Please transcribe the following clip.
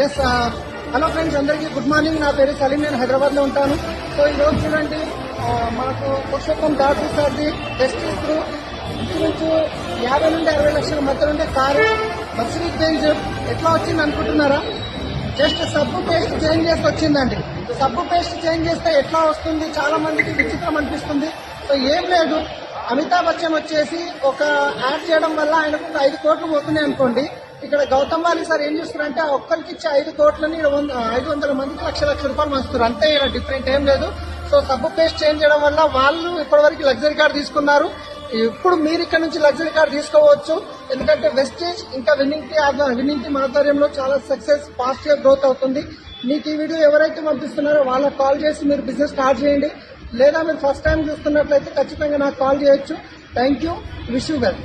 Yes hello friends, అందరికీ good morning. నా పేరు సలీం, నేను హైదరాబాద్ లో ఉంటాను. సో ఈ రోజు చూడండి, మనకు పురుషోత్తం దాటి సార్ది జస్టిస్ త్రూ ఇంచుమించు 50 నుండి 60 లక్షల మధ్య ఉండే కారు మర్సిడీస్ బెంజ్ ఎట్లా వచ్చింది అనుకుంటున్నారా? జస్ట్ సబ్బు పేస్ట్ చేంజ్ చేసి వచ్చిందండి. సబ్బు పేస్ట్ చేంజ్ చేస్తే ఎట్లా వస్తుంది, చాలా మందికి విచిత్రం అనిపిస్తుంది. సో ఏం లేదు, అమితాబ్ బచ్చన్ వచ్చేసి ఒక యాడ్ చేయడం వల్ల ఆయనకు 5 కోట్లు పోతున్నాయి అనుకోండి. ఇక్కడ గౌతమ్ వాలి సార్ ఏం చేస్తున్నారంటే ఆ ఒక్కరికి ఇచ్చే 5 కోట్లని 500 మందికి లక్ష రూపాయలు పంచుతారు. అంతే, ఇక్కడ డిఫరెంట్ ఏం లేదు. సో సబ్బు పేస్ట్ చేంజ్ చేయడం వల్ల వాళ్ళు ఇప్పటివరకు లగ్జరీ కార్ తీసుకున్నారు. ఇప్పుడు మీరు ఇక్కడ నుంచి లగ్జరీ కార్ తీసుకోవచ్చు. ఎందుకంటే వెస్టేజ్ ఇంకా విన్నింగ్ టీమ్ ఆధ్వర్యంలో చాలా సక్సెస్, పాజిటివ్ గ్రోత్ అవుతుంది. మీకు ఈ వీడియో ఎవరైతే పంపిస్తున్నారో వాళ్ళకి కాల్ చేసి మీరు బిజినెస్ స్టార్ట్ చేయండి. లేదా మీరు ఫస్ట్ టైం చూస్తున్నట్లయితే ఖచ్చితంగా నాకు కాల్ చేయొచ్చు. Thank you, wish you well.